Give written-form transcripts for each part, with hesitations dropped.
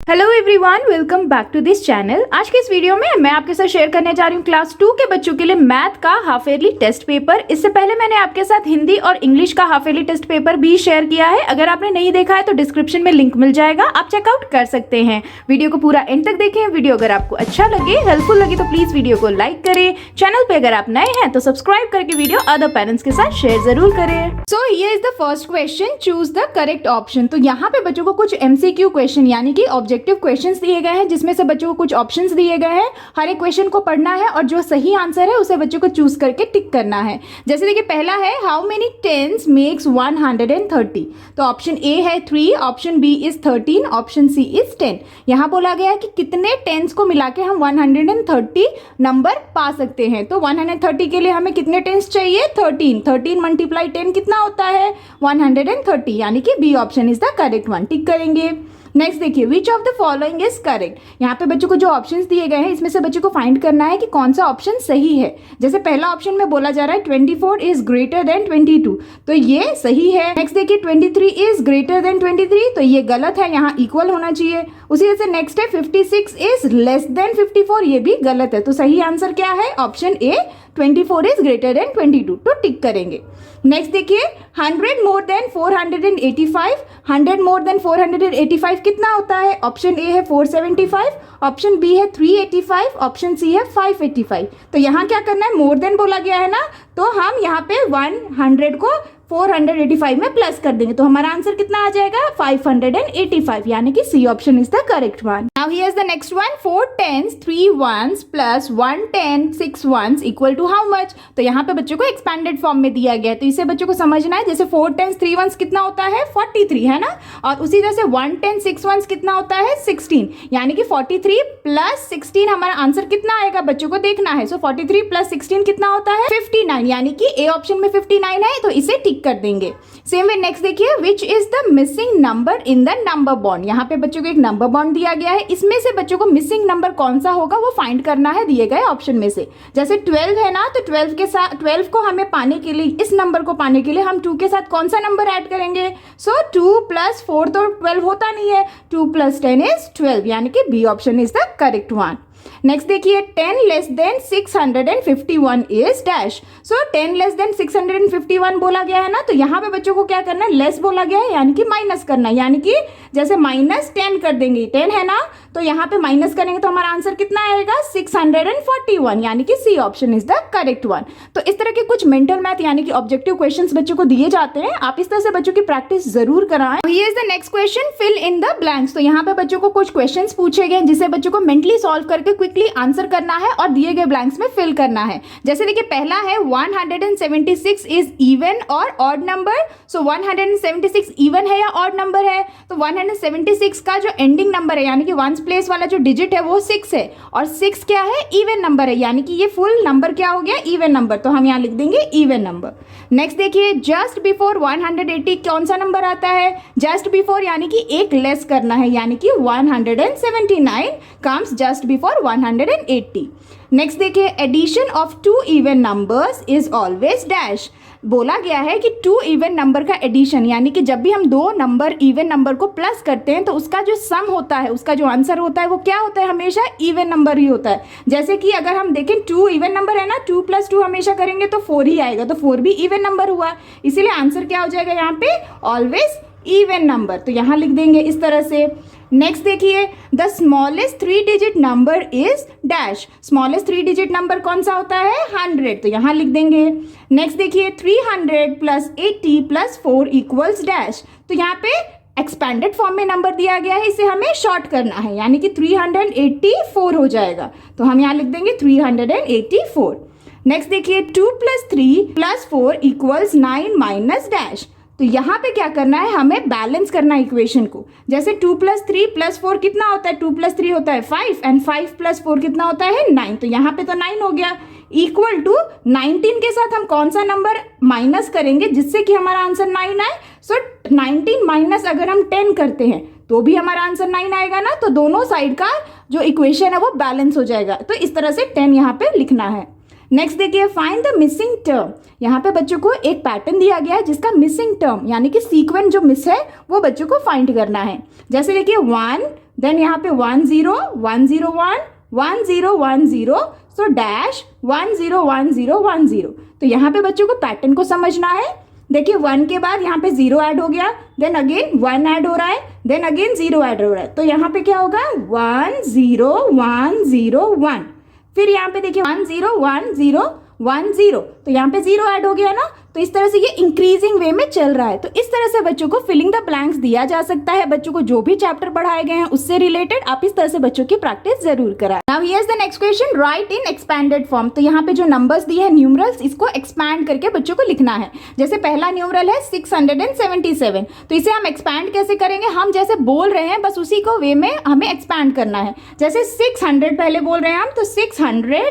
Hello everyone, welcome back to this channel. आज के इस वीडियो में मैं आपके साथ शेयर करने जा रही हूँ क्लास 2 के बच्चों के लिए मैथ का हाफ ईयरली टेस्ट पेपर। इससे पहले मैंने आपके साथ हिंदी और इंग्लिश का हाफ ईयरली टेस्ट पेपर भी शेयर किया है। अगर आपने नहीं देखा है तो डिस्क्रिप्शन में लिंक मिल जाएगा, आप चेकआउट कर सकते हैं। वीडियो को पूरा एंड तक देखें। वीडियो अगर आपको अच्छा लगे, हेल्पफुल लगे तो प्लीज वीडियो को लाइक करें। चैनल पे अगर आप नए हैं तो सब्सक्राइब करके वीडियो अदर पेरेंट्स के साथ शेयर जरूर करें। So here is the first question, choose the correct option. तो यहाँ पे बच्चों को कुछ MCQ क्वेश्चन यानी कि ऑब्जेक्टिव क्वेश्चन दिए गए हैं, जिसमें से बच्चों को कुछ ऑप्शंस दिए गए हैं। हर एक क्वेश्चन को पढ़ना है और जो सही आंसर है उसे बच्चों को चूज करके टिक करना है। जैसे देखिए पहला है, हाउ मेनी टेंस मेक्स 130। तो ऑप्शन ए है 3, option B is 13, option C is 10। यहाँ बोला गया है कि कितने टेंस को मिला के हम 130 नंबर पा सकते हैं। तो 130 के लिए हमें कितने टेंस चाहिए? 13। 13 मल्टीप्लाई 10 कितना होता है? 130, यानी कि B option is the correct one. Tick करेंगे। नेक्स्ट देखिए, which of the following is correct. यहाँ पे बच्चों को जो ऑप्शंस दिए गए हैं इसमें से बच्चों को फाइंड करना है कि कौन सा ऑप्शन सही है। जैसे पहला ऑप्शन में बोला जा रहा है 24 इज ग्रेटर देन 22, तो ये सही है। नेक्स्ट देखिए 23 इज ग्रेटर देन 23, तो ये गलत है, यहाँ इक्वल होना चाहिए। उसी तरह से नेक्स्ट है 56 इज लेस देन 54, ये भी गलत है। तो सही आंसर क्या है? Option A 24 is greater than 22, तो टिक करेंगे। नेक्स्ट देखिए 100 मोर देन 485, 100 मोर देन 485 कितना होता है? ऑप्शन ए है 475, ऑप्शन बी है 385, ऑप्शन सी है 585। तो यहाँ क्या करना है? मोर देन बोला गया है ना, तो हम यहाँ पे 100 को 485 में प्लस कर देंगे, तो हमारा आंसर कितना आ जाएगा? 585, यानी कि C option is the correct one. Now here is the next one, 4 10s 3 1s plus 1 10 6 1s equal to how much. तो यहाँ पे बच्चों को एक्सपेंडेड फॉर्म में दिया गया है, तो इसे बच्चों को समझना है। जैसे 4 10s 3 1s कितना होता है? 43 है ना, और उसी तरह से 1 10 6 1s कितना होता है? 16, यानी कि 43 प्लस 16 हमारा आंसर कितना आएगा बच्चों को देखना है। सो 43 प्लस 16 कितना होता है? 59, यानी कि ए ऑप्शन में 59 है, तो इसे टिक कर देंगे। सेम वे नेक्स्ट देखिए, which is the missing number in the number bond. यहाँ पे बच्चों को एक नंबर बॉन्ड दिया गया है, इसमें से बच्चों को मिसिंग नंबर कौन सा होगा वो फाइंड करना है दिए गए ऑप्शन में से। जैसे 12 है ना, तो 12 के साथ 12 को हमें पाने के लिए, इस नंबर को पाने के लिए हम 2 के साथ कौन सा नंबर ऐड करेंगे? सो 2 प्लस 4 तो 12 होता नहीं है, 2 प्लस 10 इज 12, यानी कि B option is the correct one. Next देखिए 10 less than 651 is dash. So 10 less than 651 बोला गया है ना, तो यहाँ पे बच्चों को क्या करना है? लेस बोला गया है, यानी कि माइनस करना है, यानी कि जैसे माइनस 10 कर देंगे, 10 है ना, तो यहाँ पे माइनस करेंगे तो हमारा आंसर कितना आएगा? 641, यानी कि C option is the correct one. तो इस तरह के कुछ मेंटल मैथ यानी कि ऑब्जेक्टिव क्वेश्चंस बच्चों को दिए जाते हैं, आप इस तरह से बच्चों की प्रैक्टिस जरूर कराएं। Here is the next question, fill in the blanks. तो यहाँ पे बच्चों को कुछ क्वेश्चंस पूछे गए जिसे बच्चों को मेंटली सॉल्व करके क्विकली आंसर करना है और दिए गए ब्लैंक्स में फिल करना है। जैसे देखिए पहला है 176 इज इवन और ऑड नंबर। सो 176 इवन है या ऑड नंबर है? तो 176 का जो एंडिंग नंबर है यानी कि वंस प्लेस वाला जो डिजिट है वो 6 है, और 6 क्या है? इवन नंबर है, यानी कि ये फुल नंबर क्या हो गया? इवन नंबर, तो हम यहाँ लिख देंगे इवन नंबर। नेक्स्ट देखिए जस्ट बिफोर 180 कौन सा नंबर आता है? जस्ट बिफोर, यानी कि एक लेस करना है, यानी कि 179 कम्स जस्ट बिफोर 180। नेक्स्ट देखिए addition of 2 even numbers is always dash. बोला गया है कि 2 इवन नंबर का एडिशन, यानी कि जब भी हम 2 नंबर इवन नंबर को प्लस करते हैं तो उसका जो सम होता है, उसका जो आंसर होता है वो क्या होता है? हमेशा इवन नंबर ही होता है। जैसे कि अगर हम देखें 2 इवन नंबर है ना, 2 प्लस 2 हमेशा करेंगे तो 4 ही आएगा, तो 4 भी इवन नंबर हुआ, इसीलिए आंसर क्या हो जाएगा यहाँ पे? Always even number. तो यहाँ लिख देंगे इस तरह से। नेक्स्ट देखिए the smallest 3 digit number is dash. Smallest 3 digit number कौन सा होता है? 100, तो यहाँ लिख देंगे। नेक्स्ट देखिए 300 प्लस 80 प्लस 4 इक्वल्स डैश। तो यहाँ पे एक्सपेंडेड फॉर्म में नंबर दिया गया है, इसे हमें शॉर्ट करना है, यानी कि 384 हो जाएगा, तो हम यहाँ लिख देंगे 384। नेक्स्ट देखिए 2 plus 3 plus 4 equals 9 minus dash. तो यहाँ पे क्या करना है? हमें बैलेंस करना है इक्वेशन को। जैसे 2 प्लस 3 प्लस 4 कितना होता है? 2 प्लस 3 होता है 5, एंड 5 प्लस 4 कितना होता है? 9, तो यहाँ पे तो 9 हो गया। इक्वल टू 19 के साथ हम कौन सा नंबर माइनस करेंगे जिससे कि हमारा आंसर 9 आए? सो 19 माइनस अगर हम 10 करते हैं तो भी हमारा आंसर 9 आएगा ना, तो दोनों साइड का जो इक्वेशन है वो बैलेंस हो जाएगा। तो इस तरह से 10 यहाँ पे लिखना है। नेक्स्ट देखिए फाइंड द मिसिंग टर्म। यहाँ पे बच्चों को एक पैटर्न दिया गया है जिसका मिसिंग टर्म यानी कि सीक्वेंस जो मिस है वो बच्चों को फाइंड करना है। जैसे देखिए 1 देन यहाँ पे 1 0 1 0 1 1 0 1 0, सो डैश 1 0 1 0 1 0। तो यहाँ पे बच्चों को पैटर्न को समझना है। देखिए 1 के बाद यहाँ पे 0 ऐड हो गया, देन अगेन 1 ऐड हो रहा है, देन अगेन 0 ऐड हो रहा है। तो यहाँ पे क्या होगा 1 0 1 0 1। फिर यहाँ पे देखिए 1 0 1 0 1 0, तो यहाँ पे 0 ऐड हो गया ना। तो इस तरह से ये इंक्रीजिंग वे में चल रहा है। तो इस तरह से बच्चों को फिलिंग द ब्लैंक्स दिया जा सकता है। बच्चों को जो भी चैप्टर पढ़ाए गए हैं उससे रिलेटेड आप इस तरह से बच्चों की प्रैक्टिस जरूर कराएं। Now here is the next question, right in expanded form. तो यहाँ पे जो नंबर्स दिए हैं न्यूमरल्स, इसको एक्सपैंड करके बच्चों को लिखना है। जैसे पहला न्यूमरल है 677, तो इसे हम एक्सपैंड कैसे करेंगे, हम जैसे बोल रहे हैं बस उसी को वे में हमें एक्सपैंड करना है। जैसे 600 पहले बोल रहे हैं हम, तो 600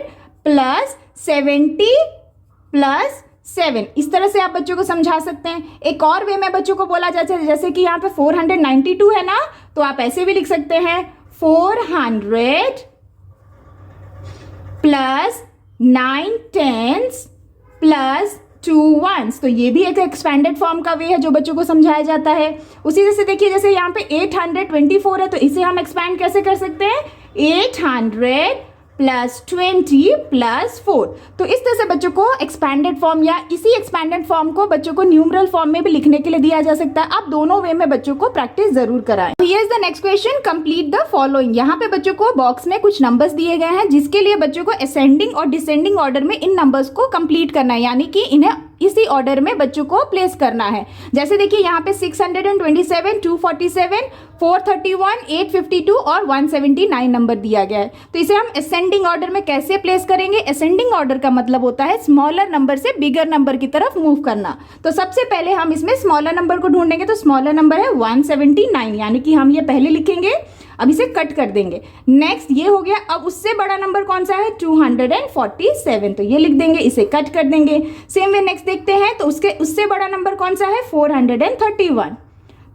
प्लस 70 प्लस 7, इस तरह से आप बच्चों को समझा सकते हैं। एक और वे में बच्चों को बोला जाता है, जैसे कि यहाँ पे 492 है ना, तो आप ऐसे भी लिख सकते हैं 400 प्लस 9 10s प्लस 2 1s। तो ये भी एक एक्सपेंडेड फॉर्म का वे है जो बच्चों को समझाया जाता है। उसी तरह से देखिए जैसे यहाँ पे 824 है, तो इसे हम एक्सपैंड कैसे कर सकते हैं, 800 प्लस 20 प्लस 4। तो इस तरह से बच्चों को एक्सपैंडेड फॉर्म या इसी एक्सपैंडेड फॉर्म को बच्चों को न्यूमरल फॉर्म में भी लिखने के लिए दिया जा सकता है। आप दोनों वे में बच्चों को प्रैक्टिस जरूर कराएं। Here is the next question, complete the following. यहाँ पे बच्चों को बॉक्स में कुछ नंबर्स दिए गए हैं जिसके लिए बच्चों को असेंडिंग और डिसेंडिंग ऑर्डर में इन नंबर्स को कंप्लीट करना है, यानी कि इन्हें इसी ऑर्डर में बच्चों को प्लेस करना है। जैसे देखिए यहाँ पे 627, 247, 431, 852 और 179 नंबर दिया गया है। तो इसे हम असेंडिंग ऑर्डर में कैसे प्लेस करेंगे, असेंडिंग ऑर्डर का मतलब होता है स्मॉलर नंबर से बिगर नंबर की तरफ मूव करना। तो सबसे पहले हम इसमें स्मॉलर नंबर को ढूंढेंगे, तो स्मॉलर नंबर है 179, यानी कि हम ये पहले लिखेंगे, अब इसे कट कर देंगे। नेक्स्ट ये हो गया, अब उससे बड़ा नंबर कौन सा है 247, तो ये लिख देंगे, इसे कट कर देंगे। सेम वे नेक्स्ट देखते हैं, तो उससे बड़ा नंबर कौन सा है 431,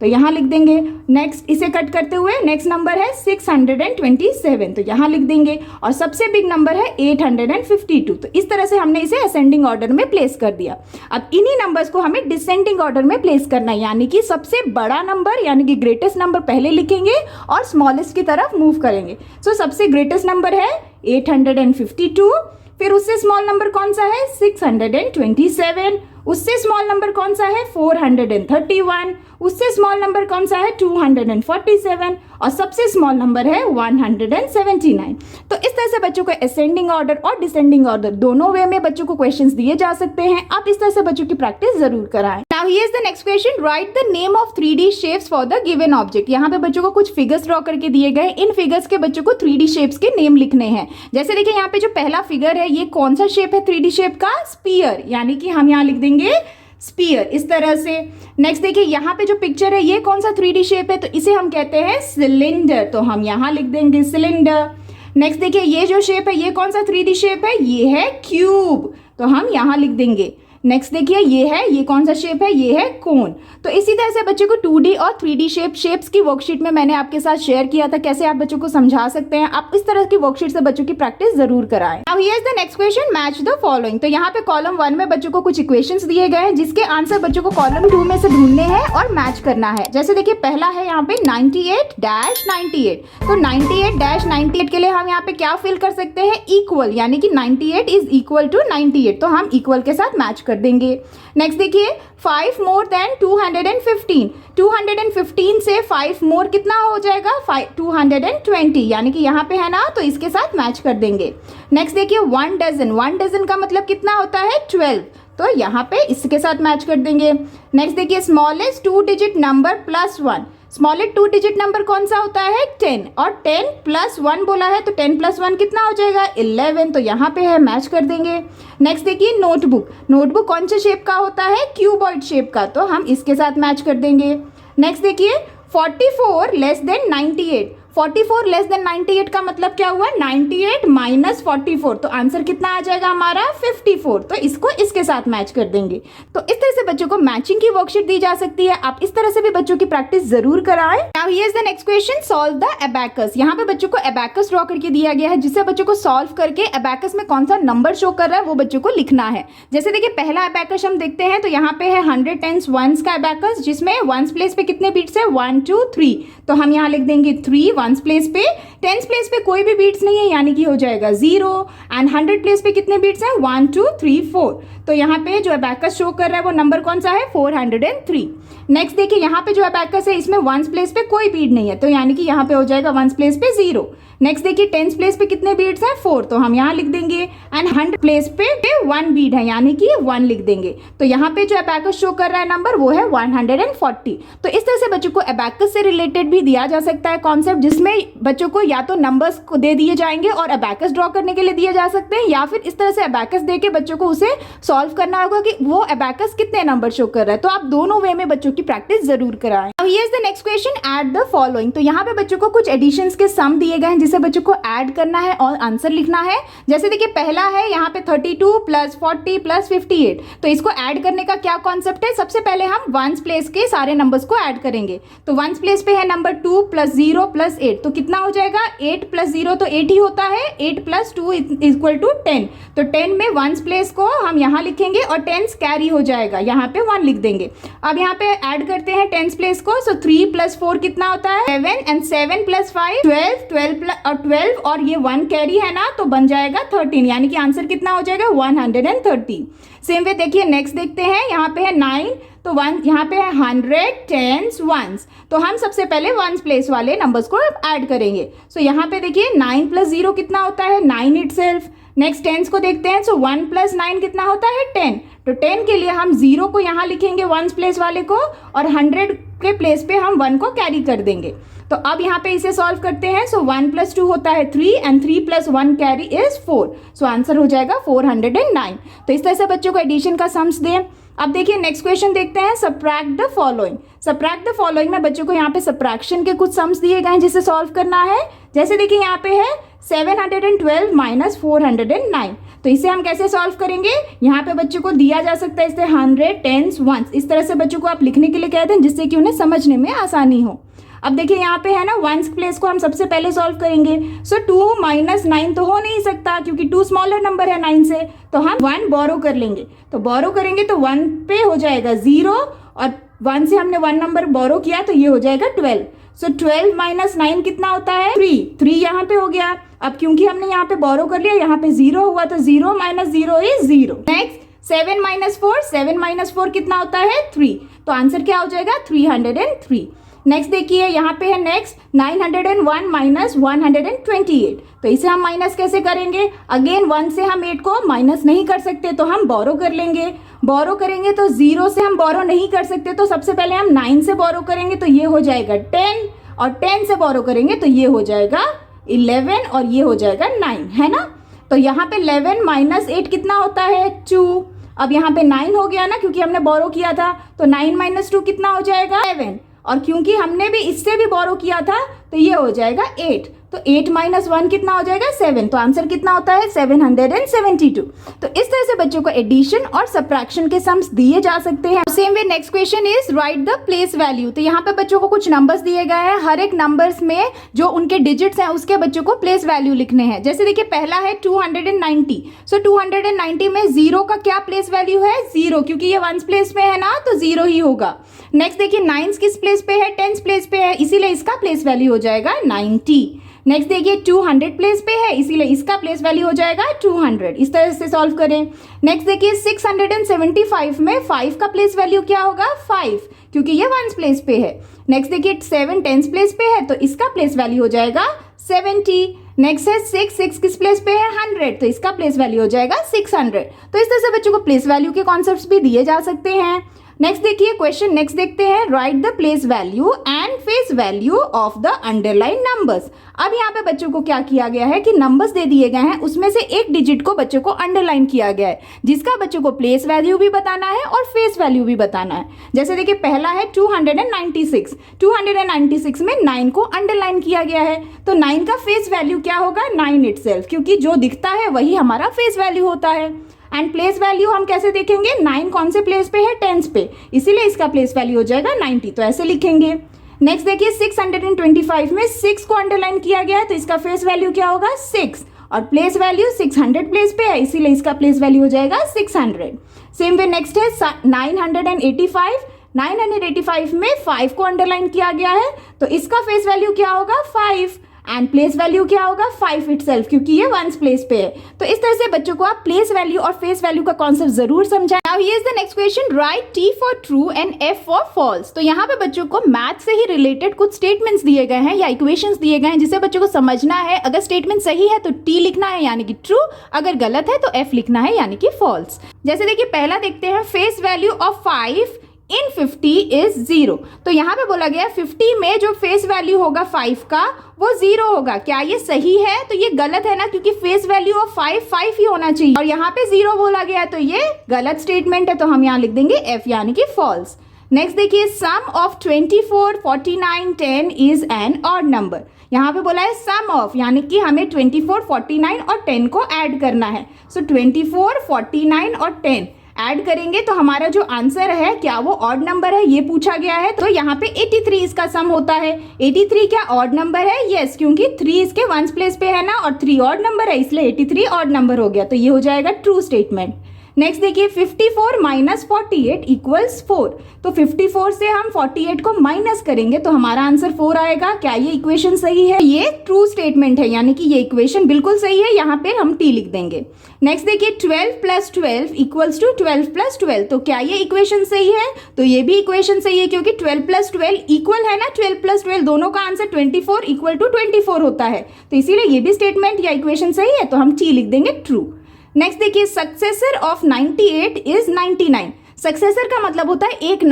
तो यहाँ लिख देंगे। नेक्स्ट इसे कट करते हुए नेक्स्ट नंबर है 627, तो यहाँ लिख देंगे। और सबसे बिग नंबर है 852, तो इस तरह से हमने इसे असेंडिंग ऑर्डर में प्लेस कर दिया। अब इन्हीं नंबर्स को हमें डिसेंडिंग ऑर्डर में प्लेस करना है, यानी कि सबसे बड़ा नंबर यानी कि ग्रेटेस्ट नंबर पहले लिखेंगे और स्मॉलेस्ट की तरफ मूव करेंगे। सो सबसे ग्रेटेस्ट नंबर है 852, फिर उससे स्मॉल नंबर कौन सा है 627, उससे स्मॉल नंबर कौन सा है 431, उससे स्मॉल नंबर कौन सा है 247 और सबसे स्मॉल नंबर है 179। तो इस तरह से बच्चों को असेंडिंग ऑर्डर और डिसेंडिंग ऑर्डर दोनों वे में बच्चों को क्वेश्चंस दिए जा सकते हैं। आप इस तरह से बच्चों की प्रैक्टिस जरूर कराएं। Now here is the next question, right the name of 3D shapes for the given object. यहाँ पे बच्चों को कुछ फिगर्स ड्रॉ करके दिए गए, इन फिगर्स के बच्चों को 3D शेप्स के नेम लिखने हैं। जैसे देखिए यहाँ पे जो पहला फिगर है ये कौन सा शेप है 3D शेप का, स्पीयर, यानी कि हम यहाँ लिख देंगे स्पीयर इस तरह से। नेक्स्ट देखिए यहाँ पे जो पिक्चर है ये कौन सा 3D शेप है, तो इसे हम कहते हैं सिलेंडर, तो हम यहाँ लिख देंगे सिलेंडर। नेक्स्ट देखिए ये जो शेप है ये कौन सा 3D शेप है, ये है क्यूब, तो हम यहाँ लिख देंगे। नेक्स्ट देखिए ये कौन सा शेप है, ये है कोन। तो इसी तरह से बच्चों को 2D और 3D शेप्स की वर्कशीट में मैंने आपके साथ शेयर किया था कैसे आप बच्चों को समझा सकते हैं। आप इस तरह की वर्कशीट से बच्चों की प्रैक्टिस जरूर कराएं। Now here is the next question, match the following. तो यहाँ पे कॉलम 1 में बच्चों को कुछ इक्वेशंस दिए गए हैं जिसके आंसर बच्चों को कॉलम 2 में से ढूंढने हैं और मैच करना है। जैसे देखिए पहला है यहाँ पे 98-98, तो 98-98 के लिए हम यहाँ पे क्या फिल कर सकते हैं, इक्वल, यानी कि 98 इज इक्वल टू 98, तो हम इक्वल के साथ मैच कर देंगे। नेक्स्ट देखिए 5 मोर देन 215, 215 से 5 मोर कितना हो जाएगा 220, यानी कि यहाँ पे है ना, तो इसके साथ मैच कर देंगे। नेक्स्ट देखिए 1 डजन का मतलब कितना होता है 12, तो यहाँ पे इसके साथ मैच कर देंगे। नेक्स्ट देखिए smallest 2 digit number plus 1, smallest 2 digit number कौन सा होता है 10, और 10 प्लस 1 बोला है तो 10 प्लस 1 कितना हो जाएगा 11, तो यहाँ पे है मैच कर देंगे। नेक्स्ट देखिए नोटबुक कौन से शेप का होता है, क्यूबॉइड शेप का, तो हम इसके साथ मैच कर देंगे। नेक्स्ट देखिए 44 लेस देन 98, 44 लेस देन 98 का मतलब क्या हुआ 98 माइनस 44, तो आंसर कितना आ जाएगा हमारा 54, तो इसको इसके साथ मैच कर देंगे। तो इस तरह से बच्चों को मैचिंग की वर्कशीट दी जा सकती है। आप इस तरह से भी बच्चों की प्रैक्टिस जरूर कराएं। Now here is the next question, solve the abacus. यहाँ पे बच्चों को एबैकस ड्रॉ करके दिया गया है जिससे बच्चों को सॉल्व करके एबैकस में कौन सा नंबर शो कर रहा है वो बच्चों को लिखना है। जैसे देखिए पहला एबैकस हम देखते हैं, तो यहाँ पे है 100 10s 1s का एबैकस, जिसमें 1s प्लेस पे कितने बीट्स है 1 2 3, तो हम यहाँ लिख देंगे 3 वंस प्लेस पे, टेंस प्लेस पे कोई भी बीट्स नहीं है यानी कि हो जाएगा 0 एंड 100 प्लेस पे कितने बीट्स हैं 1 2 3 4। तो यहाँ पे जो अबैकस शो कर रहा है वो नंबर कौन सा है 403। नेक्स्ट देखिए यहाँ पे जो अबैकस है इसमें वंस प्लेस पे कोई बीट नहीं है तो यानी कि यहाँ पे हो जाएगा वंस प्लेस पे 0। नेक्स्ट देखिए टेंस प्लेस पे कितने बीट्स हैं 4 तो हम यहाँ लिख देंगे एंड 100 प्लेस पे 1 बीट है यानी कि 1 लिख देंगे। तो यहाँ पे जो अबैकस शो कर रहा है नंबर वो है 140। तो इस तरह से बच्चों को अबैकस से रिलेटेड भी दिया जा सकता है कॉन्सेप्ट, जिसमें बच्चों को या तो नंबर्स को दे दिए जाएंगे और अबैकस ड्रॉ करने के लिए दिए जा सकते हैं, या फिर इस तरह से अबैकस दे के बच्चों को उसे सॉल्व करना होगा कि वो अबैकस कितने नंबर शो कर रहा है। तो आप दोनों वे में बच्चों की प्रैक्टिस जरूर कराएं। अब here is the next question, add the following. तो यहाँ पे बच्चों को कुछ एडिशंस के सम दिए गए हैं जिसे बच्चों को ऐड करना है और आंसर लिखना है। जैसे देखिए पहला है यहाँ पे 32 प्लस 40 प्लस 58। तो इसको ऐड करने का क्या कॉन्सेप्ट है, सबसे पहले हम वंस प्लेस के सारे नंबर्स को ऐड करेंगे। तो वंस प्लेस पे है नंबर 2 प्लस 0 प्लस 8 तो कितना हो जाएगा 8 प्लस 0 तो 8 ही होता है, 8 प्लस 2 इक्वल टू 10। तो 10 में वंस प्लेस को हम यहाँ लिखेंगे और टेंस कैरी हो जाएगा, यहाँ पे 1 लिख देंगे। अब यहाँ पे ऐड करते हैं टेंस प्लेस को। सो 3 प्लस 4 कितना होता है 7 एंड 7 प्लस 5 12 और ये 1 कैरी है ना तो बन जाएगा 13 यानी कि आंसर कितना हो जाएगा 130। सेम वे देखिए नेक्स्ट देखते हैं, यहाँ पे है 9 तो 1 यहाँ पे है 100 10s वंस। तो हम सबसे पहले वंस प्लेस वाले नंबर्स को ऐड करेंगे। सो यहाँ पे देखिए 9 प्लस 0 कितना होता है 9 इटसेल्फ। नेक्स्ट टेंस को देखते हैं। सो 1 प्लस 9 कितना होता है 10। तो 10 के लिए हम 0 को यहाँ लिखेंगे वंस प्लेस वाले को और 100 के प्लेस पे हम 1 को कैरी कर देंगे। तो अब यहाँ पे इसे सॉल्व करते हैं। सो 1 प्लस 2 होता है 3 and 3 plus 1 carry is 4। So answer हो जाएगा 409। तो इस तरह से बच्चों को एडिशन का सम्स दें। अब देखिए नेक्स्ट क्वेश्चन देखते हैं, subtract the following. Subtract the following में बच्चों को यहाँ पे सब्ट्रैक्शन के कुछ सम्स दिए गए हैं जिसे सॉल्व करना है। जैसे देखिए यहाँ पे है 712 माइनस 409। तो इसे हम कैसे सॉल्व करेंगे, यहाँ पे बच्चों को दिया जा सकता है इसे 100 10s वंस, इस तरह से बच्चों को आप लिखने के लिए कहते हैं जिससे कि उन्हें समझने में आसानी हो। अब देखिए यहाँ पे है ना वंस प्लेस को हम सबसे पहले सॉल्व करेंगे। सो 2 माइनस 9 तो हो नहीं सकता क्योंकि 2 स्मॉलर नंबर है 9 से, तो हम 1 बोरो कर लेंगे। तो बोरो करेंगे तो 1 पे हो जाएगा 0 और 1 से हमने 1 नंबर बोरो किया तो ये हो जाएगा 12। सो 12 माइनस 9 कितना होता है 3 यहाँ पे हो गया। अब क्योंकि हमने यहाँ पे बोरो कर लिया यहाँ पे 0 हुआ तो 0 माइनस 0 इज 0। नेक्स्ट 7 माइनस 4 कितना होता है 3। तो आंसर क्या हो जाएगा 303। नेक्स्ट देखिए यहाँ पे है नेक्स्ट 901 माइनस 128। तो इसे हम माइनस कैसे करेंगे, अगेन 1 से हम 8 को माइनस नहीं कर सकते तो हम बोरो कर लेंगे। बोरो करेंगे तो 0 से हम बोरो नहीं कर सकते तो सबसे पहले हम 9 से बोरो करेंगे तो ये हो जाएगा 10 और 10 से बोरो करेंगे तो ये हो जाएगा 11 और ये हो जाएगा 9, है ना। तो यहाँ पे 11 माइनस 8 कितना होता है 2। अब यहाँ पे 9 हो गया ना क्योंकि हमने बोरो किया था, तो 9 माइनस 2 कितना हो जाएगा 7 और क्योंकि हमने भी इससे भी बोरो किया था तो ये हो जाएगा 8। तो 8 माइनस 1 कितना हो जाएगा 7। तो आंसर कितना होता है 772। तो इस तरह से बच्चों को एडिशन और सब्ट्रैक्शन के सम्स दिए जा सकते हैं। Same way next question is right the place value. तो यहाँ पे बच्चों को कुछ नंबर्स दिए गए हैं, हर एक नंबर्स में जो उनके डिजिट्स हैं उसके बच्चों को प्लेस वैल्यू लिखने हैं। जैसे देखिए पहला है 290। सो 290 में 0 का क्या प्लेस वैल्यू है 0, क्योंकि ये वंस प्लेस में है ना तो 0 ही होगा। नेक्स्ट देखिए 9 किस प्लेस पे है 10 प्लेस पे है, इसीलिए इसका प्लेस वैल्यू हो जाएगा 90। नेक्स्ट देखिए 200 प्लेस पे है इसीलिए इसका प्लेस वैल्यू हो जाएगा 200। इस तरह से सॉल्व करें। नेक्स्ट देखिए 675 में 5 का प्लेस वैल्यू क्या होगा 5, क्योंकि ये वंस प्लेस पे है। नेक्स्ट देखिए 7 10 प्लेस पे है तो इसका प्लेस वैल्यू हो जाएगा 70। नेक्स्ट है 6 किस प्लेस पे है 100, तो इसका प्लेस वैल्यू हो जाएगा 600। तो इस तरह से बच्चों को प्लेस वैल्यू के कॉन्सेप्ट्स भी दिए जा सकते हैं। नेक्स्ट देखिए क्वेश्चन नेक्स्ट देखते हैं, right the place value and face value of the underline numbers. अब यहाँ पे बच्चों को क्या किया गया है कि नंबर्स दे दिए गए हैं, उसमें से एक डिजिट को बच्चों को अंडरलाइन किया गया है जिसका बच्चों को प्लेस वैल्यू भी बताना है और फेस वैल्यू भी बताना है। जैसे देखिए पहला है 296। 296 में 9 को अंडरलाइन किया गया है तो 9 का फेस वैल्यू क्या होगा 9 इटसेल्फ, क्योंकि जो दिखता है वही हमारा फेस वैल्यू होता है। एंड प्लेस वैल्यू हम कैसे देखेंगे, 9 कौन से प्लेस पे है 10 पे, इसीलिए इसका प्लेस वैल्यू हो जाएगा 90। तो ऐसे लिखेंगे। नेक्स्ट देखिए 625 में 6 को अंडरलाइन किया गया है तो इसका फेस वैल्यू क्या होगा 6 और प्लेस वैल्यू 600 प्लेस पे है इसीलिए इसका प्लेस वैल्यू हो जाएगा 600। सेम वे नेक्स्ट है 985। 985 में 5 को अंडरलाइन किया गया है, तो इसका फेस वैल्यू क्या होगा 5 एंड प्लेस वैल्यू क्या होगा 5 इटसेल्फ, क्योंकि ये वंस प्लेस पे है। तो इस तरह से बच्चों को आप प्लेस वैल्यू और फेस वैल्यू का कॉन्सेप्ट जरूर समझाएं। Now here is the next question, right T for true and F for false. तो यहाँ पे बच्चों को मैथ से ही रिलेटेड कुछ स्टेटमेंट्स दिए गए हैं या इक्वेशंस दिए गए हैं, जिसे बच्चों को समझना है। अगर स्टेटमेंट सही है तो टी लिखना है यानी कि ट्रू, अगर गलत है तो एफ लिखना है यानी कि फॉल्स। जैसे देखिए पहला देखते हैं, face value of 5 in 50 is 0। तो यहाँ पे बोला गया 50 में जो फेस वैल्यू होगा 5 का वो 0 होगा। क्या ये सही है? तो ये गलत है ना, क्योंकि फेस वैल्यू ऑफ 5 ही होना चाहिए और यहाँ पे 0 बोला गया, तो ये गलत स्टेटमेंट है। तो हम यहाँ लिख देंगे एफ यानी कि फॉल्स। नेक्स्ट देखिए, sum of 24, 49, 10 is an odd number. यहाँ पे बोला है सम ऑफ, यानी कि हमें 24, 49 और 10 को ऐड करना है। सो 24, 49 और 10 ऐड करेंगे तो हमारा जो आंसर है क्या वो ऑड नंबर है, ये पूछा गया है। तो यहाँ पे 83 इसका सम होता है। 83 क्या ऑड नंबर है? यस, क्योंकि 3 इसके वंस प्लेस पे है ना और 3 ऑड नंबर है, इसलिए 83 ऑड नंबर हो गया। तो ये हो जाएगा ट्रू स्टेटमेंट। नेक्स्ट देखिए, 54 माइनस 48 इक्वल्स 4। तो 54 से हम 48 को माइनस करेंगे तो हमारा आंसर 4 आएगा। क्या ये इक्वेशन सही है? ये ट्रू स्टेटमेंट है, यानी कि ये इक्वेशन बिल्कुल सही है। यहाँ पे हम टी लिख देंगे। नेक्स्ट देखिए, 12 प्लस 12 इक्वल्स टू 12 प्लस 12। तो क्या ये इक्वेशन सही है? तो ये भी इक्वेशन सही है, क्योंकि 12 प्लस 12 इक्वल है ना 12 प्लस 12, दोनों का आंसर 24 इक्वल टू 24 होता है। तो इसीलिए ये भी स्टेटमेंट या इक्वेशन सही है, तो हम टी लिख देंगे ट्रू। नेक्स्ट देखिए, सक्सेसर ऑफ 98 इज 99। सक्सेसर का मतलब होता है एक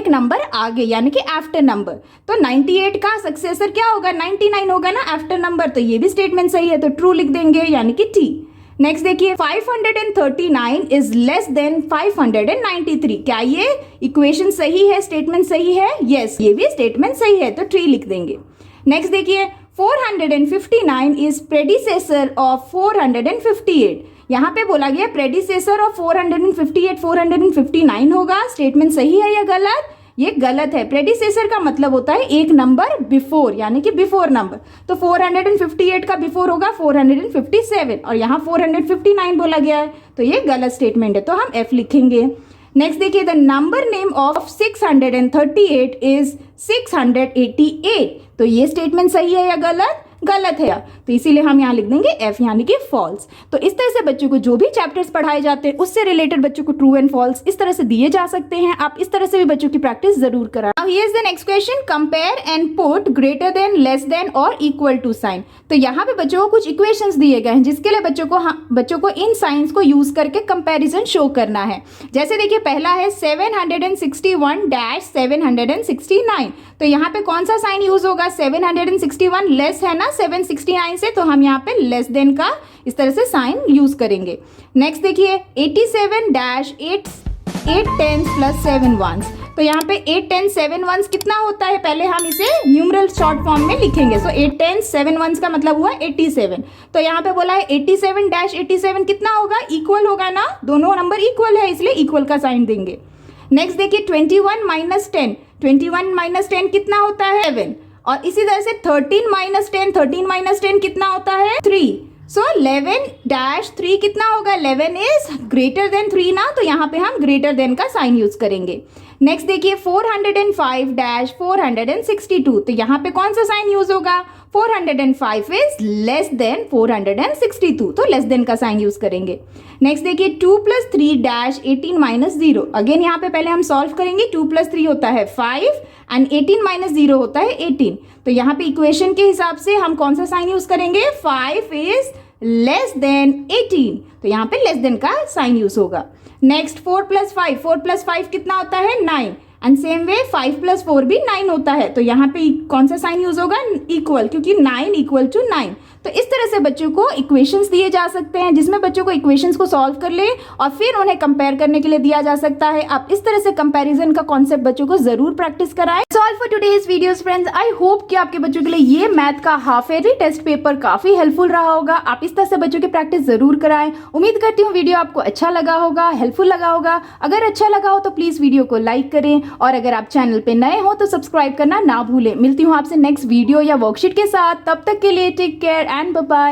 नंबर आगे, यानी कि आफ्टर नंबर। तो 98 का सक्सेसर क्या होगा? 99 होगा ना आफ्टर नंबर। तो ये भी स्टेटमेंट सही है, तो ट्रू लिख देंगे यानी कि टी। नेक्स्ट देखिए, 539 इज लेस देन 593। क्या ये इक्वेशन सही है, स्टेटमेंट सही है? यस, ये भी स्टेटमेंट सही है, तो ट्री लिख देंगे। नेक्स्ट देखिए, 459 इज प्रेडिसेसर ऑफ 458। यहाँ पे बोला गया प्रेडिसेसर ऑफ 458 459 होगा। स्टेटमेंट सही है या गलत? ये गलत है। प्रेडिसेसर का मतलब होता है एक नंबर बिफोर, यानी कि बिफोर नंबर। तो 458 का बिफोर होगा 457 और यहाँ 459 बोला गया है, तो ये गलत स्टेटमेंट है, तो हम एफ लिखेंगे। नेक्स्ट देखिए, the number name of 638 is 688। तो ये स्टेटमेंट सही है या गलत? गलत है, तो इसीलिए हम यहाँ लिख देंगे एफ यानी कि फॉल्स। तो इस तरह से बच्चों को जो भी चैप्टर्स पढ़ाए जाते हैं उससे रिलेटेड बच्चों को ट्रू एंड फॉल्स इस तरह से दिए जा सकते हैं। आप इस तरह से भी बच्चों की प्रैक्टिस जरूर कराएं। Now here is the next question, compare and put greater than, less than और इक्वल टू साइन। तो यहाँ पे बच्चों को कुछ इक्वेशंस दिए गए हैं, जिसके लिए बच्चों को इन साइंस को यूज करके कंपेरिजन शो करना है। जैसे देखिए, पहला है 761-769। तो यहाँ पे कौन सा साइन यूज होगा? 761 लेस है ना 769 से, तो हम यहाँ पे लेस देन का इस तरह से साइन यूज करेंगे। नेक्स्ट देखिए, 87-8 10s प्लस 7 ones। तो यहाँ पे 8 10 7 ones कितना होता है? पहले हम इसे न्यूमरल शॉर्ट फॉर्म में लिखेंगे। सो 8 10 7 ones का मतलब हुआ 87। तो यहाँ पे बोला है 87-87 कितना होगा? इक्वल होगा ना, दोनों नंबर इक्वल है, इसलिए इक्वल का साइन देंगे। नेक्स्ट देखिए, 21 माइनस 10। 21 माइनस 10 कितना होता है? 7। और इसी तरह से 13 माइनस 10 कितना होता है? 3। सो 11-3 कितना होगा? 11 इज ग्रेटर देन 3 ना, तो यहाँ पे हम ग्रेटर देन का साइन यूज करेंगे। नेक्स्ट देखिए, 405-462। तो यहाँ पे कौन सा साइन यूज होगा? 405 इज लेस देन 462, तो लेस देन का साइन यूज करेंगे। नेक्स्ट देखिए, 2 + 3-18 - 0। अगेन यहाँ पे पहले हम सॉल्व करेंगे। 2 + 3 होता है 5 एंड 18 - 0 होता है 18। तो यहाँ पे इक्वेशन के हिसाब से हम कौन सा साइन यूज करेंगे? 5 इज लेस देन 18, तो यहाँ पे लेस देन का साइन यूज होगा। नेक्स्ट 4 + 5 कितना होता है? 9। एंड सेम वे 5 + 4 भी 9 होता है, तो यहाँ पे कौन सा साइन यूज होगा? इक्वल, क्योंकि 9 = 9। तो इस तरह से बच्चों को इक्वेशंस दिए जा सकते हैं, जिसमें बच्चों को इक्वेशंस को सॉल्व कर ले और फिर उन्हें कंपेयर करने के लिए दिया जा सकता है। आप इस तरह से कंपैरिजन का कॉन्सेप्ट बच्चों को जरूर प्रैक्टिस कराएं। Solve for today's videos friends. I hope कि आपके बच्चों के लिए ये मैथ का हाफ ईयरली टेस्ट पेपर काफी हेल्पफुल रहा होगा। आप इस तरह से बच्चों की प्रैक्टिस जरूर कराएं। उम्मीद करती हूँ वीडियो आपको अच्छा लगा होगा, हेल्पफुल लगा होगा। अगर अच्छा लगा हो तो प्लीज वीडियो को लाइक करें और अगर आप चैनल पे नए हो तो सब्सक्राइब करना ना भूलें। मिलती हूँ आपसे नेक्स्ट वीडियो या वर्कशीट के साथ, तब तक के लिए take care and bye bye.